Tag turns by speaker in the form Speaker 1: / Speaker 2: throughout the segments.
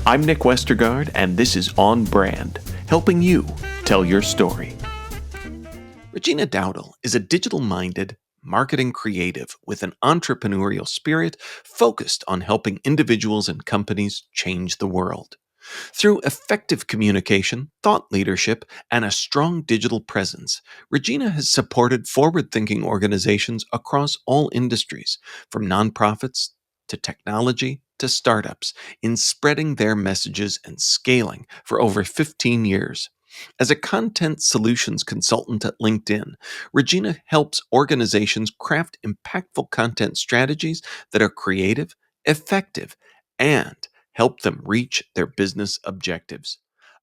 Speaker 1: I'm Nick Westergaard, and this is On Brand, helping you tell your story. Regina Dowdell is a digital-minded marketing creative with an entrepreneurial spirit focused on helping individuals and companies change the world. Through effective communication, thought leadership, and a strong digital presence, Regina has supported forward-thinking organizations across all industries, from nonprofits to technology to startups, in spreading their messages and scaling for over 15 years. As a content solutions consultant at LinkedIn, Regina helps organizations craft impactful content strategies that are creative, effective, and help them reach their business objectives.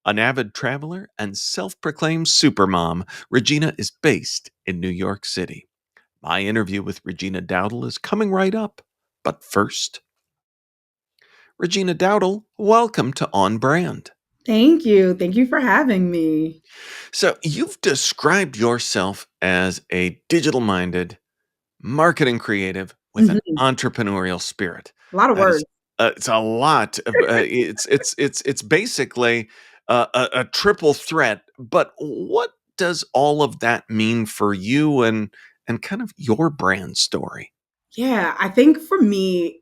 Speaker 1: An avid traveler and self-proclaimed supermom, Regina is based in New York City. My interview with Regina Dowdell is coming right up. But first, Regina Dowdell, welcome to On Brand.
Speaker 2: Thank you. Thank you for having me.
Speaker 1: So, you've described yourself as a digital-minded marketing creative with an
Speaker 2: Mhm.
Speaker 1: entrepreneurial spirit.
Speaker 2: A lot of
Speaker 1: That is,
Speaker 2: words.
Speaker 1: it's a lot. It's basically a triple threat. But what does all of that mean for you and kind of your brand story?
Speaker 2: Yeah, I think for me,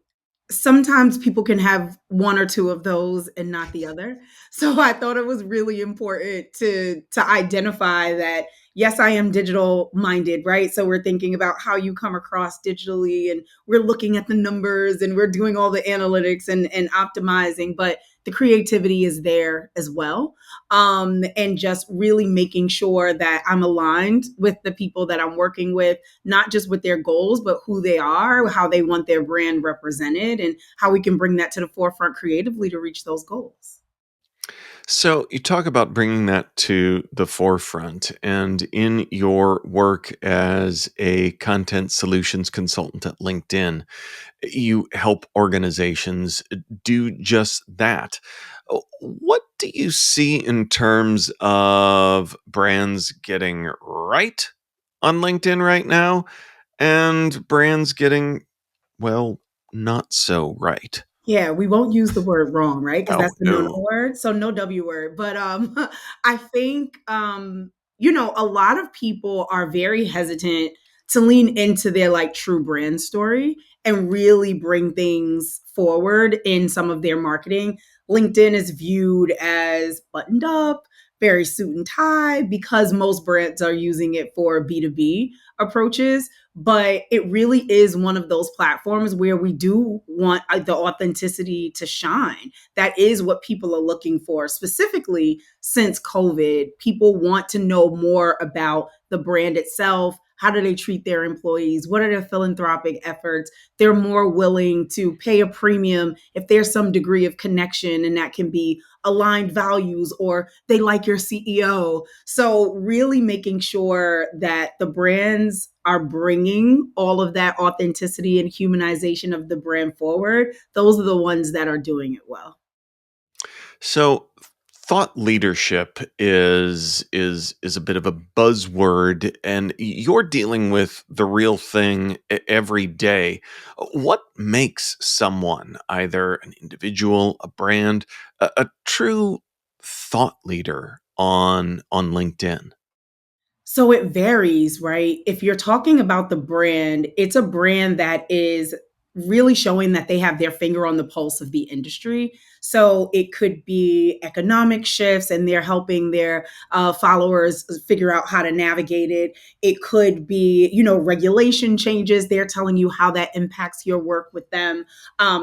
Speaker 2: sometimes people can have one or two of those and not the other. So I thought it was really important to identify that yes, I am digital minded, right? So we're thinking about how you come across digitally and we're looking at the numbers and we're doing all the analytics and optimizing, but the creativity is there as well. And just really making sure that I'm aligned with the people that I'm working with, not just with their goals, but who they are, how they want their brand represented, and how we can bring that to the forefront creatively to reach those goals.
Speaker 1: So, you talk about bringing that to the forefront, and in your work as a content solutions consultant at LinkedIn, you help organizations do just that. What do you see in terms of brands getting right on LinkedIn right now and brands getting, well, not so right?
Speaker 2: Yeah, we won't use the word wrong, right? Because
Speaker 1: Oh,
Speaker 2: that's the no-no
Speaker 1: no.
Speaker 2: word. So no W word. But I think a lot of people are very hesitant to lean into their like true brand story and really bring things forward in some of their marketing. LinkedIn is viewed as buttoned up, very suit and tie because most brands are using it for B2B approaches, but it really is one of those platforms where we do want the authenticity to shine. That is what people are looking for, specifically since COVID. People want to know more about the brand itself. How do they treat their employees? What are their philanthropic efforts? They're more willing to pay a premium if there's some degree of connection, and that can be aligned values or they like your CEO. So, really making sure that the brands are bringing all of that authenticity and humanization of the brand forward, those are the ones that are doing it well.
Speaker 1: So thought leadership is a bit of a buzzword, and you're dealing with the real thing every day. What makes someone, either an individual, a brand, a true thought leader on LinkedIn?
Speaker 2: So it varies, right? If you're talking about the brand, it's a brand that is really showing that they have their finger on the pulse of the industry. So it could be economic shifts and they're helping their followers figure out how to navigate it. It could be, regulation changes. They're telling you how that impacts your work with them.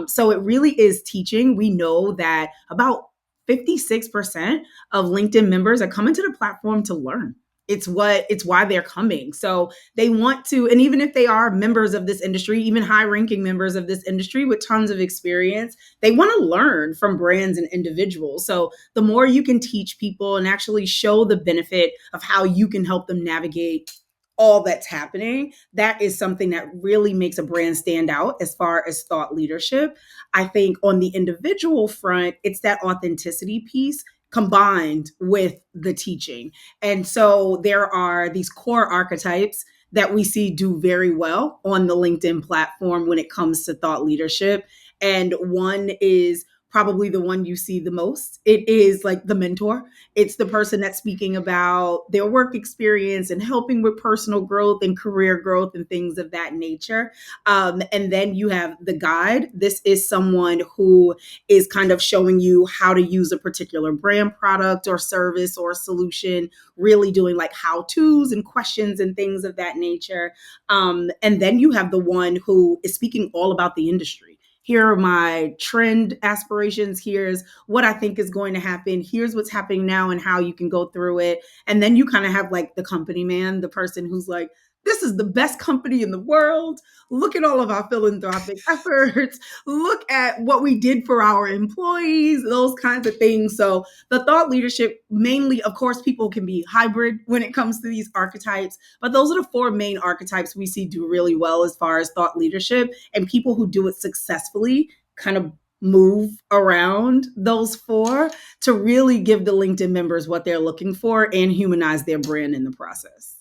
Speaker 2: So it really is teaching. We know that about 56% of LinkedIn members are coming to the platform to learn. It's why they're coming. So they want to, and even if they are members of this industry, even high ranking members of this industry with tons of experience, they want to learn from brands and individuals. So the more you can teach people and actually show the benefit of how you can help them navigate all that's happening, that is something that really makes a brand stand out as far as thought leadership. I think on the individual front, it's that authenticity piece combined with the teaching. And so there are these core archetypes that we see do very well on the LinkedIn platform when it comes to thought leadership. And one is probably the one you see the most. It is like the mentor. It's the person that's speaking about their work experience and helping with personal growth and career growth and things of that nature. And then you have the guide. This is someone who is kind of showing you how to use a particular brand, product, or service or solution, really doing like how to's and questions and things of that nature. And then you have the one who is speaking all about the industry. Here are my trend aspirations. Here's what I think is going to happen. Here's what's happening now and how you can go through it. And then you kind of have like the company man, the person who's like, this is the best company in the world. Look at all of our philanthropic efforts. Look at what we did for our employees, those kinds of things. So, the thought leadership, mainly, of course, people can be hybrid when it comes to these archetypes, but those are the four main archetypes we see do really well as far as thought leadership. And people who do it successfully kind of move around those four to really give the LinkedIn members what they're looking for and humanize their brand in the process.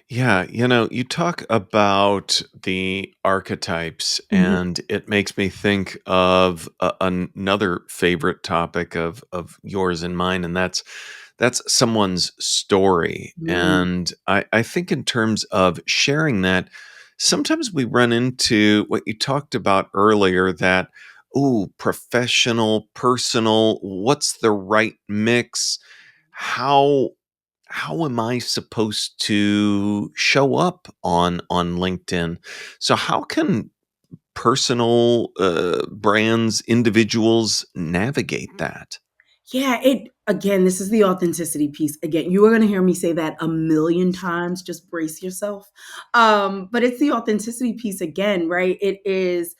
Speaker 1: Yeah, you talk about the archetypes,
Speaker 2: Mhm.
Speaker 1: and it makes me think of another favorite topic of yours and mine, and that's someone's story.
Speaker 2: Mm.
Speaker 1: And I think in terms of sharing that, sometimes we run into what you talked about earlier, that professional, personal, what's the right mix? How how am I supposed to show up on LinkedIn? So how can personal brands, individuals navigate that?
Speaker 2: Yeah, it again, this is the authenticity piece. Again, you are going to hear me say that a million times. Just brace yourself. But it's the authenticity piece again, right? It is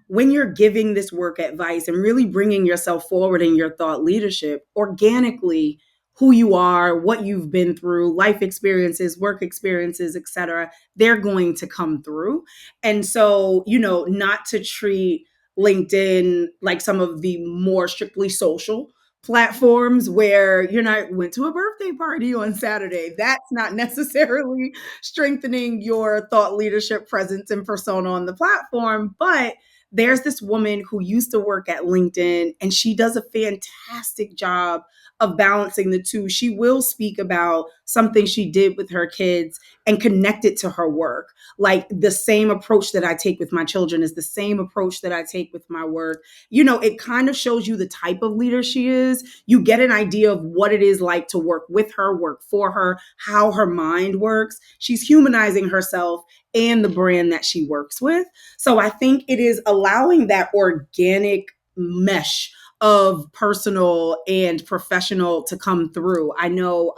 Speaker 2: when you're giving this work advice and really bringing yourself forward in your thought leadership organically, who you are, what you've been through, life experiences, work experiences, etc., they're going to come through. And so, not to treat LinkedIn like some of the more strictly social platforms where you're not went to a birthday party on Saturday. That's not necessarily strengthening your thought leadership presence and persona on the platform. But there's this woman who used to work at LinkedIn and she does a fantastic job of balancing the two. She will speak about something she did with her kids and connect it to her work. Like the same approach that I take with my children is the same approach that I take with my work. It kind of shows you the type of leader she is. You get an idea of what it is like to work with her, work for her, how her mind works. She's humanizing herself and the brand that she works with. So I think it is allowing that organic mesh of personal and professional to come through. I know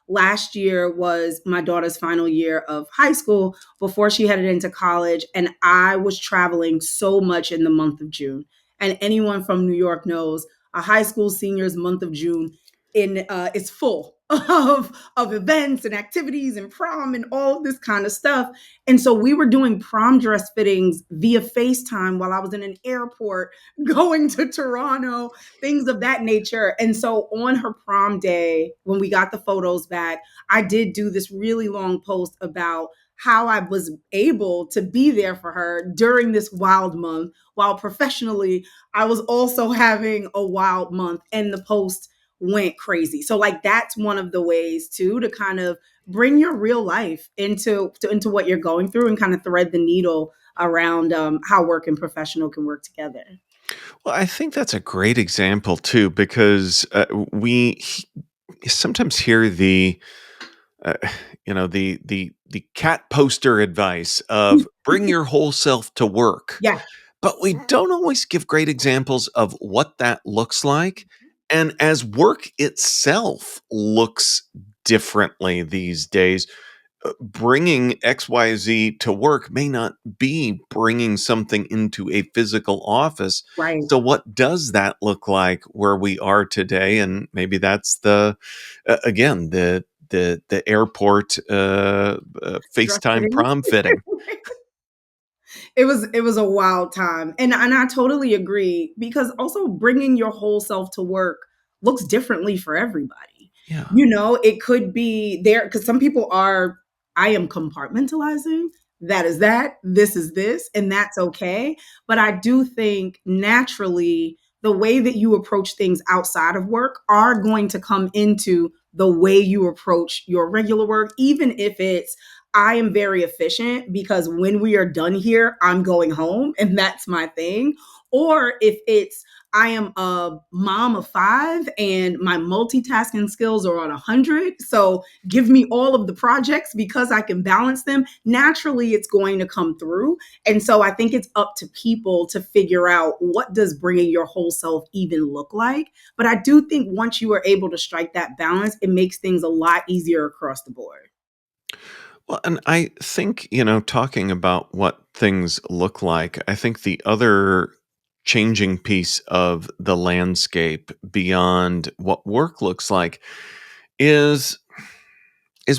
Speaker 2: last year was my daughter's final year of high school before she headed into college, and I was traveling so much in the month of June. And anyone from New York knows a high school senior's month of June in is full of events and activities and prom and all of this kind of stuff. And so we were doing prom dress fittings via FaceTime while I was in an airport going to Toronto, things of that nature. And so on her prom day, when we got the photos back, I did do this really long post about how I was able to be there for her during this wild month, while professionally, I was also having a wild month, and the post went crazy. So, like, that's one of the ways too to kind of bring your real life into what you're going through and kind of thread the needle around how work and professional can work together.
Speaker 1: Well, I think that's a great example too, because sometimes hear uh, the cat poster advice of bring your whole self to work.
Speaker 2: Yeah.
Speaker 1: But we don't always give great examples of what that looks like. And as work itself looks differently these days, bringing XYZ to work may not be bringing something into a physical office.
Speaker 2: Right.
Speaker 1: So, what does that look like where we are today? And maybe that's again, the airport
Speaker 2: Dress
Speaker 1: FaceTime
Speaker 2: fitting.
Speaker 1: prom fitting.
Speaker 2: It was a wild time, and I totally agree, because also bringing your whole self to work looks differently for everybody.
Speaker 1: Yeah.
Speaker 2: It could be there because some people are, I am compartmentalizing, that is that, this is this, and that's okay. But I do think naturally the way that you approach things outside of work are going to come into the way you approach your regular work, even if it's, I am very efficient because when we are done here, I'm going home and that's my thing. Or if it's, I am a mom of five and my multitasking skills are on 100. So give me all of the projects because I can balance them. Naturally, it's going to come through. And so I think it's up to people to figure out what does bringing your whole self even look like. But I do think once you are able to strike that balance, it makes things a lot easier across the board.
Speaker 1: Well, and I think, talking about what things look like, I think the other changing piece of the landscape beyond what work looks like is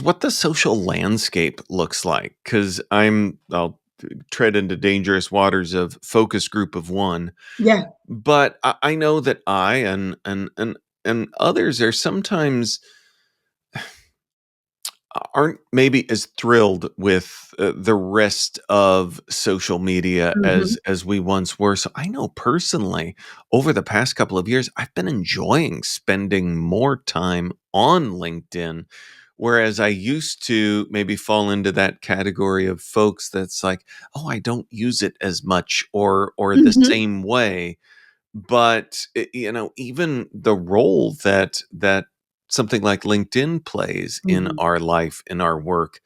Speaker 1: what the social landscape looks like. Because I'll tread into dangerous waters of focus group of one,
Speaker 2: Yeah.
Speaker 1: but I know that I and others are sometimes aren't maybe as thrilled with the rest of social media
Speaker 2: Mhm.
Speaker 1: as we once were. So I know personally, over the past couple of years, I've been enjoying spending more time on LinkedIn, whereas I used to maybe fall into that category of folks that's like, oh, I don't use it as much or the
Speaker 2: Mhm.
Speaker 1: same way. But, even the role that something like LinkedIn plays in
Speaker 2: Mhm.
Speaker 1: our life, in our work,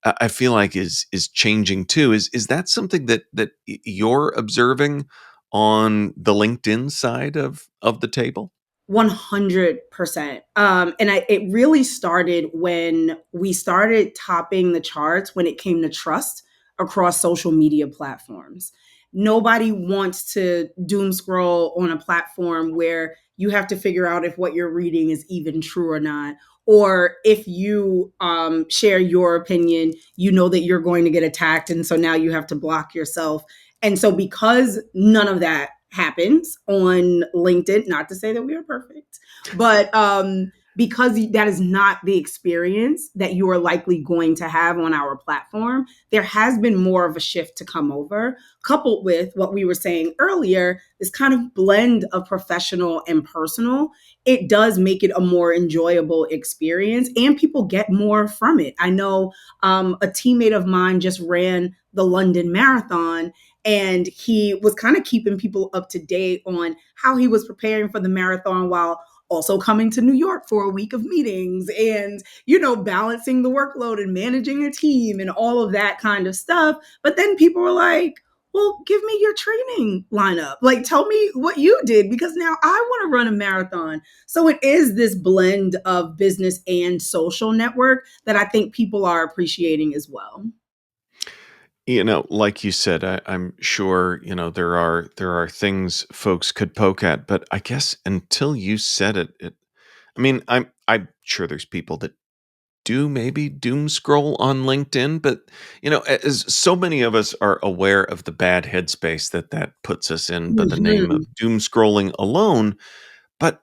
Speaker 1: I feel like is changing too. Is that something that you're observing on the LinkedIn side of the table?
Speaker 2: 100%. It really started when we started topping the charts when it came to trust across social media platforms. Nobody wants to doom scroll on a platform where you have to figure out if what you're reading is even true or not. Or if you share your opinion, you know that you're going to get attacked. And so now you have to block yourself. And so, because none of that happens on LinkedIn, not to say that we are perfect, but because that is not the experience that you are likely going to have on our platform, there has been more of a shift to come over, coupled with what we were saying earlier, this kind of blend of professional and personal. It does make it a more enjoyable experience and people get more from it. I know a teammate of mine just ran the London Marathon, and he was kind of keeping people up to date on how he was preparing for the marathon while also coming to New York for a week of meetings and, balancing the workload and managing a team and all of that kind of stuff. But then people were like, well, give me your training lineup. Like, tell me what you did because now I want to run a marathon. So it is this blend of business and social network that I think people are appreciating as well.
Speaker 1: Like you said, I'm sure, there are things folks could poke at, but I guess until you said it, I mean, I'm sure there's people that do maybe doom scroll on LinkedIn, but as so many of us are aware of the bad headspace that puts us in by the name
Speaker 2: Mhm.
Speaker 1: of doom scrolling alone, but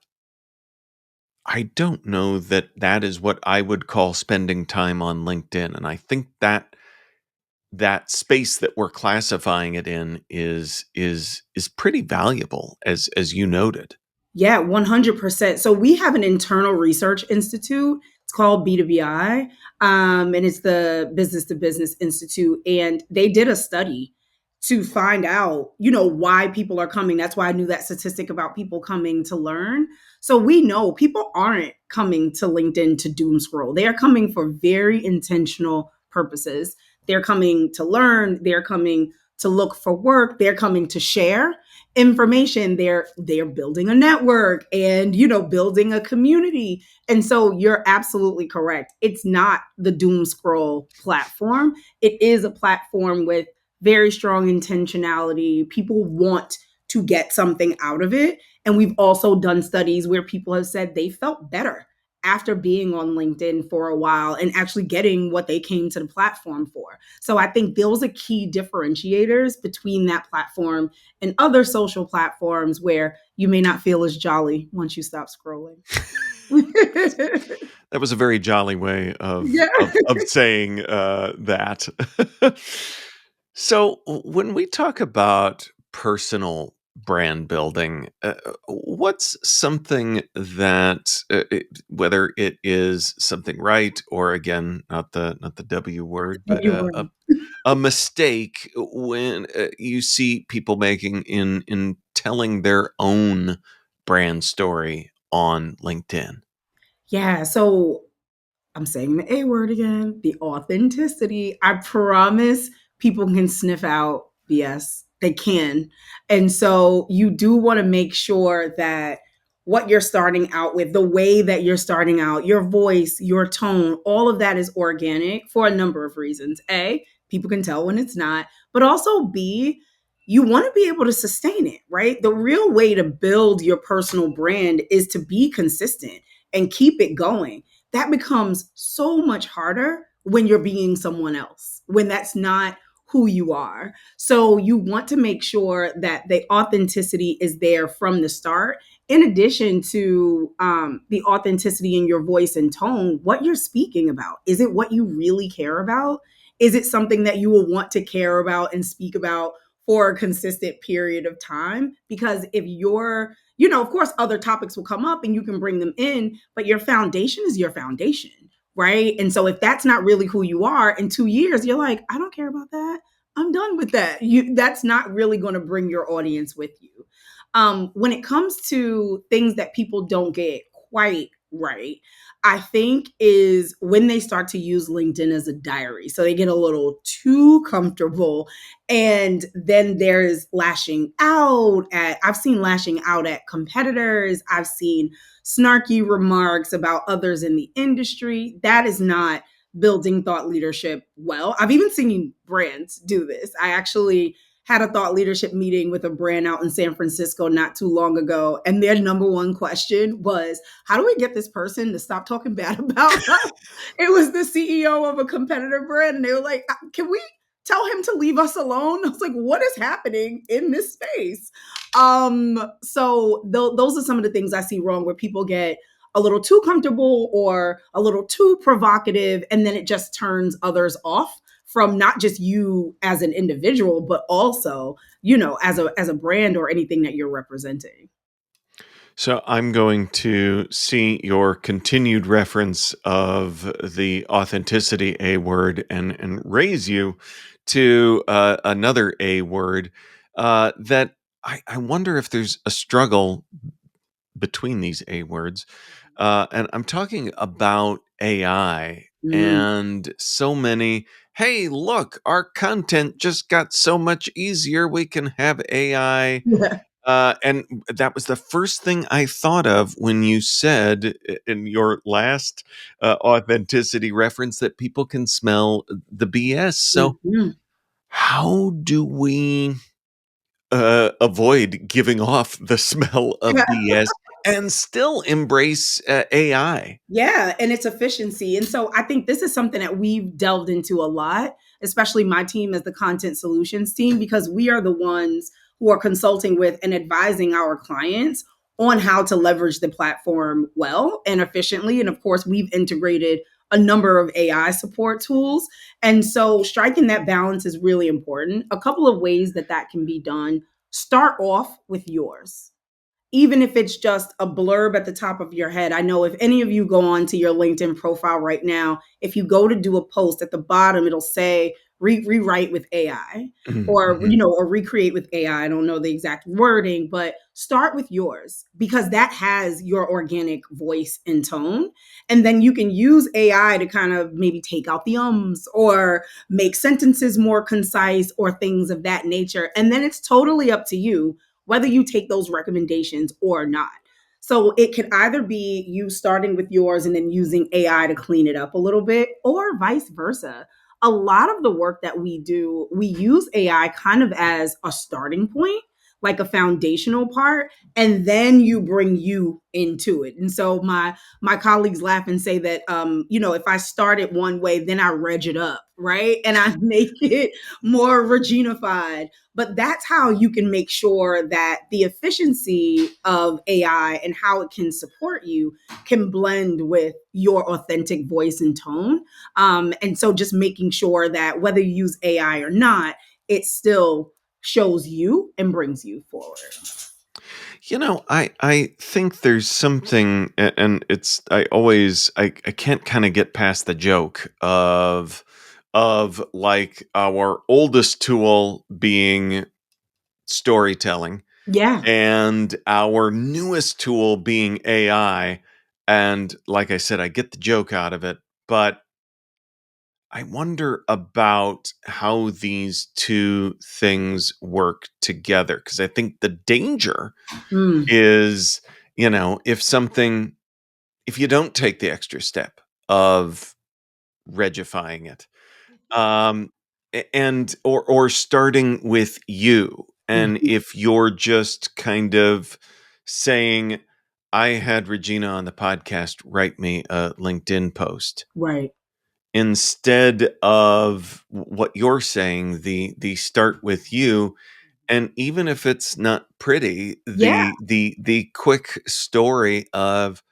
Speaker 1: I don't know that that is what I would call spending time on LinkedIn, and I think that space that we're classifying it in is pretty valuable as you noted.
Speaker 2: Yeah, 100%. So we have an internal research institute. It's called B2BI, and it's the Business to Business Institute. And they did a study to find out, why people are coming. That's why I knew that statistic about people coming to learn. So we know people aren't coming to LinkedIn to doom scroll. They are coming for very intentional purposes. They're coming to learn. They're coming to look for work. They're coming to share information. They're building a network and building a community. And so you're absolutely correct, it's not the doom scroll platform. It is a platform with very strong intentionality. People want to get something out of it, and we've also done studies where people have said they felt better after being on LinkedIn for a while and actually getting what they came to the platform for. So I think those are key differentiators between that platform and other social platforms where you may not feel as jolly once you stop scrolling.
Speaker 1: That was a very jolly way of
Speaker 2: Yeah.
Speaker 1: saying that. So when we talk about personal brand building, what's something that, whether it is something right or again, not the W word, but
Speaker 2: You were.
Speaker 1: a mistake when you see people making in telling their own brand story on LinkedIn?
Speaker 2: Yeah. So I'm saying the A word again, the authenticity. I promise people can sniff out BS. They can. And so you do want to make sure that what you're starting out with, the way that you're starting out, your voice, your tone, all of that is organic for a number of reasons. A, people can tell when it's not, but also B, you want to be able to sustain it, right? The real way to build your personal brand is to be consistent and keep it going. That becomes so much harder when you're being someone else, when that's not who you are. So you want to make sure that the authenticity is there from the start. In addition to the authenticity in your voice and tone, what you're speaking about. Is it what you really care about? Is it something that you will want to care about and speak about for a consistent period of time? Because if you're, of course, other topics will come up and you can bring them in, but your foundation is your foundation, right? And so if that's not really who you are in 2 years, you're like, I don't care about that. I'm done with that. That's not really going to bring your audience with you. When it comes to things that people don't get quite right, I think is when they start to use LinkedIn as a diary. So they get a little too comfortable. And then there's lashing out at, I've seen lashing out at competitors. I've seen snarky remarks about others in the industry. That is not building thought leadership well. I've even seen brands do this. I actually had a thought leadership meeting with a brand out in San Francisco not too long ago. And their number one question was, how do we get this person to stop talking bad about us? It was the CEO of a competitor brand. And they were like, can we tell him to leave us alone? I was like, what is happening in this space? So those are some of the things I see wrong, where people get a little too comfortable or a little too provocative, and then it just turns others off from not just you as an individual, but also, as a brand or anything that you're representing.
Speaker 1: So I'm going to see your continued reference of the authenticity A word and raise you to another A word that I wonder if there's a struggle between these A words. And I'm talking about AI
Speaker 2: Mm.
Speaker 1: and so many. Hey, look, our content just got so much easier. We can have AI.
Speaker 2: Yeah.
Speaker 1: And that was the first thing I thought of when you said in your last authenticity reference that people can smell the BS. So,
Speaker 2: Mhm.
Speaker 1: how do we avoid giving off the smell of BS and still embrace AI?
Speaker 2: Yeah, and its efficiency. And so I think this is something that we've delved into a lot, especially my team as the content solutions team, because we are the ones who are consulting with and advising our clients on how to leverage the platform well and efficiently. And of course, we've integrated a number of AI support tools. And so striking that balance is really important. A couple of ways that that can be done: start off with yours, even if it's just a blurb at the top of your head. I know if any of you go on to your LinkedIn profile right now, if you go to do a post at the bottom, it'll say rewrite with AI, or
Speaker 1: Mhm.
Speaker 2: or recreate with AI. I don't know the exact wording, but start with yours, because that has your organic voice and tone. And then you can use AI to kind of maybe take out the ums or make sentences more concise or things of that nature. And then it's totally up to you whether you take those recommendations or not. So it could either be you starting with yours and then using AI to clean it up a little bit, or vice versa. A lot of the work that we do, we use AI kind of as a starting point, like a foundational part, and then you bring you into it. And so my colleagues laugh and say that if I start it one way, then I reg it up, right? And I make it more Regina-fied. But that's how you can make sure that the efficiency of AI and how it can support you can blend with your authentic voice and tone. And so just making sure that whether you use AI or not, it's still shows you and brings you forward.
Speaker 1: I think there's something, and it's I can't kind of get past the joke of like our oldest tool being storytelling
Speaker 2: Yeah.
Speaker 1: and our newest tool being AI. And like I said, I get the joke out of it, but I wonder about how these two things work together, because I think the danger
Speaker 2: Mm.
Speaker 1: is, if you don't take the extra step of regifying it, um and or starting with you, and
Speaker 2: Mhm.
Speaker 1: if you're just kind of saying, I had Regina on the podcast write me a LinkedIn post,
Speaker 2: Right.
Speaker 1: instead of what you're saying, the start with you. And even if it's not pretty,
Speaker 2: Yeah.
Speaker 1: the quick story of,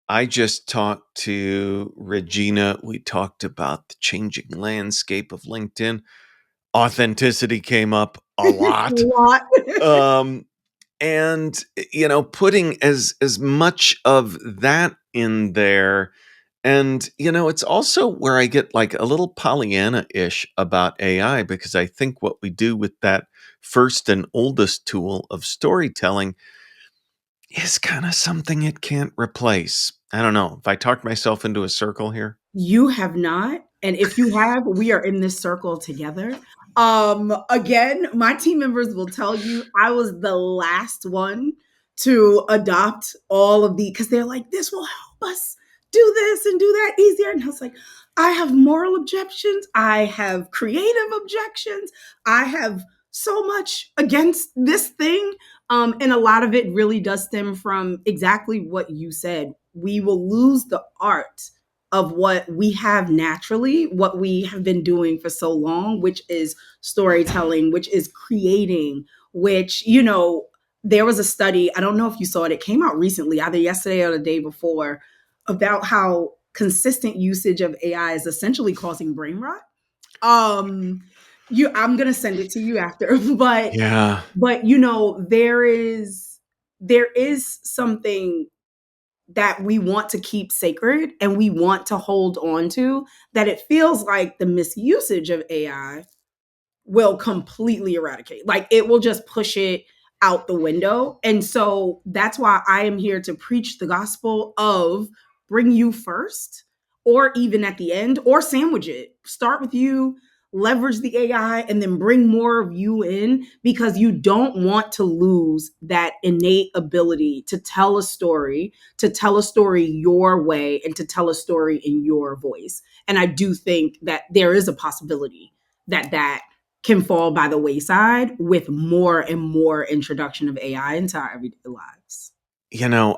Speaker 1: I just talked to Regina. We talked about the changing landscape of LinkedIn. Authenticity came up a
Speaker 2: A
Speaker 1: lot.
Speaker 2: lot.
Speaker 1: Um, and putting as much of that in there. And it's also where I get like a little Pollyanna-ish about AI, because I think what we do with that first and oldest tool of storytelling is kind of something it can't replace. I don't know if I talked myself into a circle here.
Speaker 2: You have not. And if you have, we are in this circle together. Again, my team members will tell you I was the last one to adopt all of the, because they're like, this will help us do this and do that easier. And I was like, I have moral objections. I have creative objections. I have so much against this thing. And a lot of it really does stem from exactly what you said. We will lose the art of what we have naturally, what we have been doing for so long, which is storytelling, which is creating, which, there was a study, I don't know if you saw it, it came out recently, either yesterday or the day before, about how consistent usage of AI is essentially causing brain rot. Um, I'm gonna send it to you after,
Speaker 1: Yeah.
Speaker 2: but there is something that we want to keep sacred and we want to hold on to, that it feels like the misusage of AI will completely eradicate. Like it will just push it out the window. And so that's why I am here to preach the gospel of bring you first, or even at the end, or sandwich it. Start with you, leverage the AI, and then bring more of you in, because you don't want to lose that innate ability to tell a story your way, and to tell a story in your voice. And I do think that there is a possibility that can fall by the wayside with more and more introduction of AI into our everyday lives.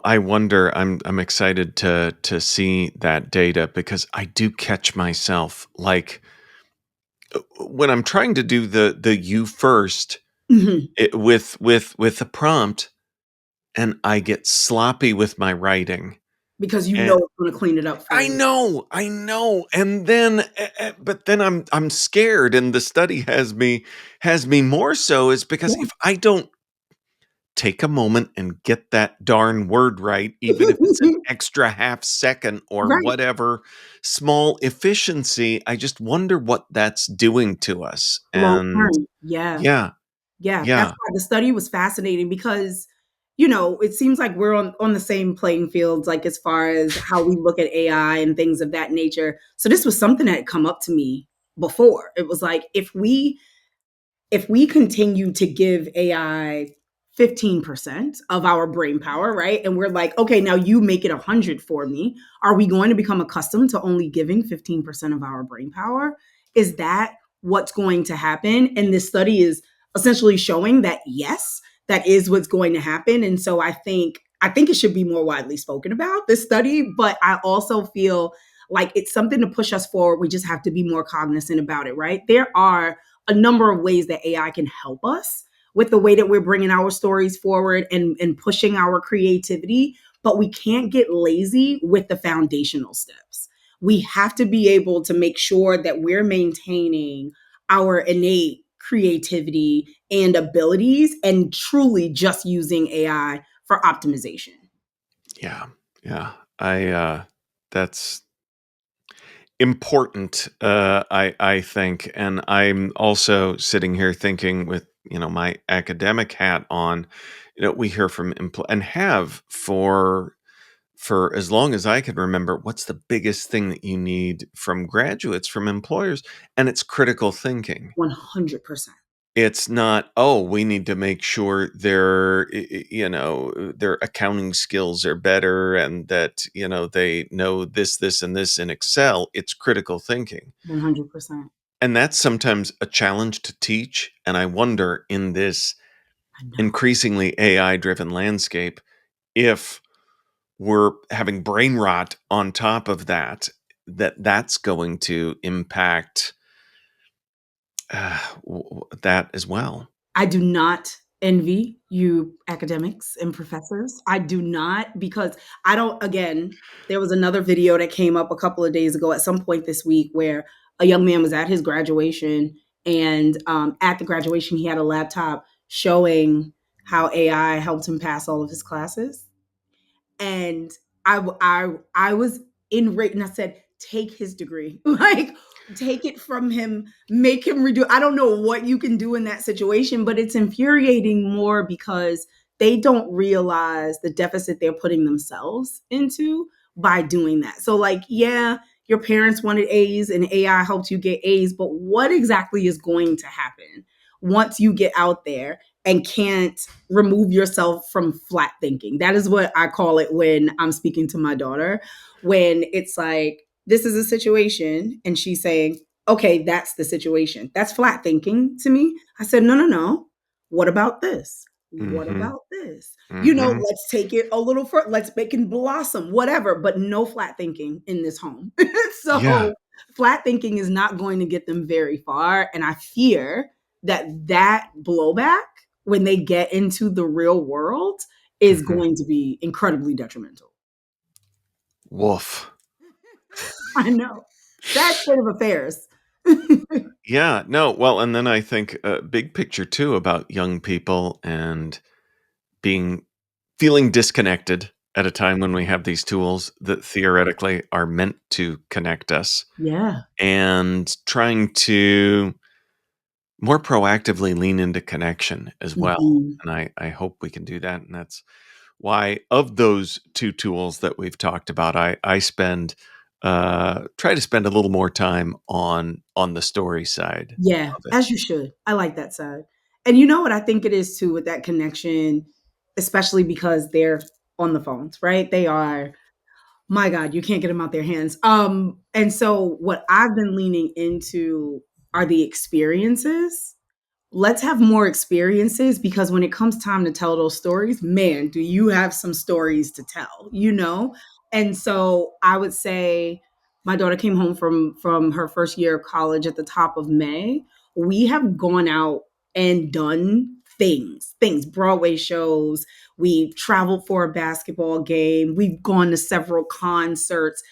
Speaker 1: I wonder, I'm excited to see that data, because I do catch myself like, when I'm trying to do the you first,
Speaker 2: Mhm.
Speaker 1: with the prompt, and I get sloppy with my writing.
Speaker 2: Because
Speaker 1: And
Speaker 2: it's going to clean it up for
Speaker 1: I
Speaker 2: you.
Speaker 1: know, I know. And then but then I'm scared, and the study has me more so, is because
Speaker 2: Yeah.
Speaker 1: if I don't take a moment and get that darn word right, even if it's an extra half second or
Speaker 2: Right.
Speaker 1: whatever small efficiency, I just wonder what that's doing to us.
Speaker 2: Long
Speaker 1: And
Speaker 2: term. Yeah.
Speaker 1: yeah,
Speaker 2: Yeah. That's
Speaker 1: yeah,
Speaker 2: why the study was fascinating, because, it seems like we're on the same playing fields, like as far as how we look at AI and things of that nature. So this was something that had come up to me before. It was like, if we continue to give AI 15% of our brain power, right? And we're like, okay, now you make it 100 for me. Are we going to become accustomed to only giving 15% of our brain power? Is that what's going to happen? And this study is essentially showing that yes, that is what's going to happen. And so I think it should be more widely spoken about, this study, but I also feel like it's something to push us forward. We just have to be more cognizant about it, right? There are a number of ways that AI can help us with the way that we're bringing our stories forward and pushing our creativity, but we can't get lazy with the foundational steps. We have to be able to make sure that we're maintaining our innate creativity and abilities and truly just using AI for optimization.
Speaker 1: Yeah. Yeah. That's important, I think, and I'm also sitting here thinking with, my academic hat on, we hear from and have for as long as I can remember, what's the biggest thing that you need from graduates, from employers? And it's critical thinking.
Speaker 2: 100%.
Speaker 1: It's not, "Oh, we need to make sure their accounting skills are better and that, they know this, and this in Excel." It's critical thinking.
Speaker 2: 100%.
Speaker 1: And that's sometimes a challenge to teach, and I wonder in this
Speaker 2: I know.
Speaker 1: increasingly AI-driven landscape, if we're having brain rot on top of that's going to impact, that as well.
Speaker 2: I do not envy you academics and professors. I do not, because I don't, again, there was another video that came up a couple of days ago at some point this week where a young man was at his graduation, and at the graduation he had a laptop showing how AI helped him pass all of his classes. And I was enraged, and I said, "Take his degree, like take it from him, make him redo." I don't know what you can do in that situation, but it's infuriating more because they don't realize the deficit they're putting themselves into by doing that. So, like, yeah, your parents wanted A's and AI helped you get A's, but what exactly is going to happen once you get out there and can't remove yourself from flat thinking? That is what I call it when I'm speaking to my daughter. When it's like, this is a situation, and she's saying, okay, that's the situation. That's flat thinking to me. I said, no, no, no. What about this? What
Speaker 1: Mhm.
Speaker 2: about this?
Speaker 1: Mhm.
Speaker 2: Let's take it a little further. Let's make it blossom, whatever, but no flat thinking in this home.
Speaker 1: Yeah.
Speaker 2: So, flat thinking is not going to get them very far. And I fear that blowback when they get into the real world is
Speaker 1: Mhm.
Speaker 2: going to be incredibly detrimental.
Speaker 1: Woof.
Speaker 2: I know. Sad state of affairs.
Speaker 1: Yeah, no, well, and then I think, big picture too about young people and being feeling disconnected at a time when we have these tools that theoretically are meant to connect us,
Speaker 2: Yeah.
Speaker 1: and trying to more proactively lean into connection as well,
Speaker 2: Mhm.
Speaker 1: and I hope we can do that, and that's why of those 2 tools that we've talked about, I spend, try to spend a little more time on the story side
Speaker 2: Yeah,
Speaker 1: of it.
Speaker 2: as you should. I like that side. And you know what I think it is too with that connection, especially because they're on the phones, right? They are, my God, you can't get them out their hands. And so what I've been leaning into are the experiences. Let's have more experiences, because when it comes time to tell those stories, man, do you have some stories to tell? And so I would say my daughter came home from her first year of college at the top of May. We have gone out and done things, Broadway shows. We've traveled for a basketball game. We've gone to several concerts.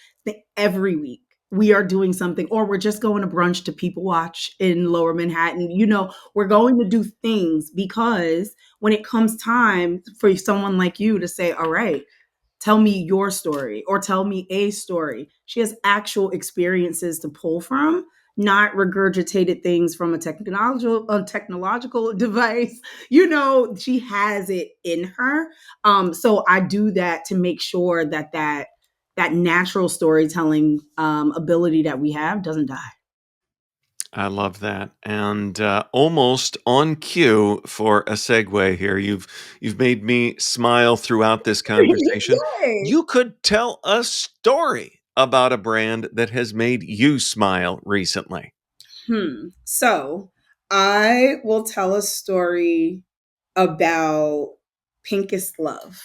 Speaker 2: Every week we are doing something, or we're just going to brunch to People Watch in Lower Manhattan. We're going to do things, because when it comes time for someone like you to say, all right, tell me your story or tell me a story, she has actual experiences to pull from, not regurgitated things from a technological device. She has it in her. So I do that to make sure that natural storytelling ability that we have doesn't die.
Speaker 1: I love that, and, almost on cue for a segue here, you've made me smile throughout this conversation.
Speaker 2: Yay!
Speaker 1: You could tell a story about a brand that has made you smile recently.
Speaker 2: So I will tell a story about Pinkest Luv.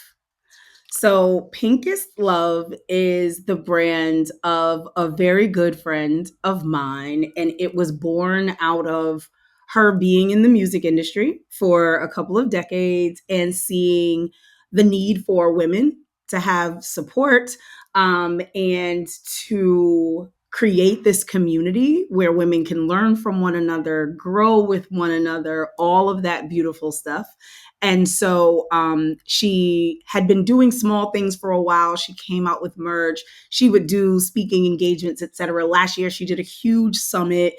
Speaker 2: So, Pinkest Luv is the brand of a very good friend of mine, and it was born out of her being in the music industry for a couple of decades and seeing the need for women to have support, and to create this community where women can learn from one another, grow with one another, all of that beautiful stuff. And so she had been doing small things for a while. She came out with merch. She would do speaking engagements, et cetera. Last year, she did a huge summit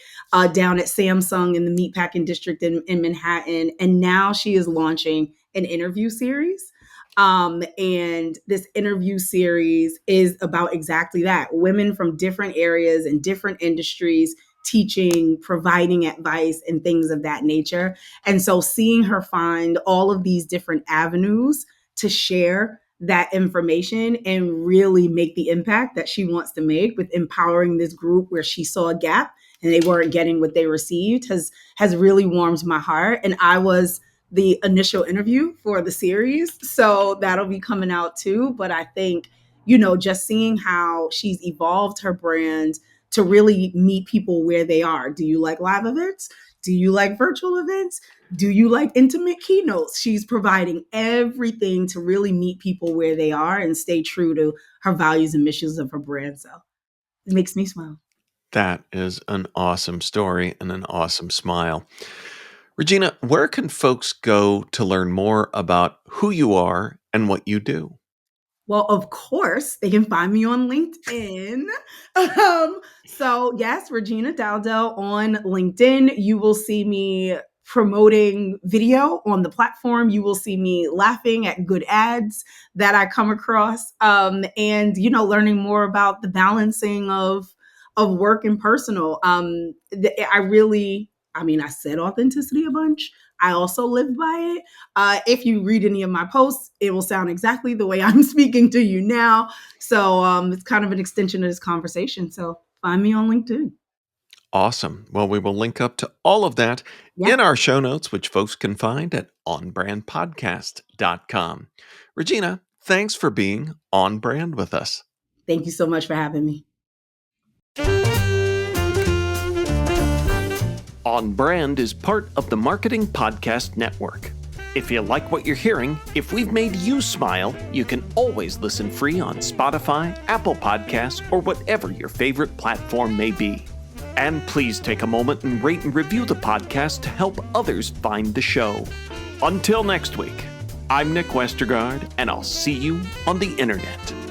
Speaker 2: down at Samsung in the Meatpacking District in Manhattan. And now she is launching an interview series. And this interview series is about exactly that. Women from different areas and different industries teaching, providing advice, and things of that nature. And so seeing her find all of these different avenues to share that information and really make the impact that she wants to make with empowering this group where she saw a gap and they weren't getting what they received has really warmed my heart. And I was the initial interview for the series, so that'll be coming out too. But I think, just seeing how she's evolved her brand to really meet people where they are. Do you like live events? Do you like virtual events? Do you like intimate keynotes? She's providing everything to really meet people where they are and stay true to her values and missions of her brand. So it makes me smile.
Speaker 1: That is an awesome story and an awesome smile. Regina, where can folks go to learn more about who you are and what you do?
Speaker 2: Well, of course, they can find me on LinkedIn. So, yes, Regina Dowdell on LinkedIn. You will see me promoting video on the platform. You will see me laughing at good ads that I come across, and learning more about the balancing of work and personal. I said authenticity a bunch. I also live by it. If you read any of my posts, it will sound exactly the way I'm speaking to you now. So it's kind of an extension of this conversation. So find me on LinkedIn.
Speaker 1: Awesome. Well, we will link up to all of that in our show notes, which folks can find at onbrandpodcast.com. Regina, thanks for being on brand with us.
Speaker 2: Thank you so much for having me.
Speaker 1: On Brand is part of the Marketing Podcast Network. If you like what you're hearing, if we've made you smile, you can always listen free on Spotify, Apple Podcasts, or whatever your favorite platform may be. And please take a moment and rate and review the podcast to help others find the show. Until next week, I'm Nick Westergaard, and I'll see you on the internet.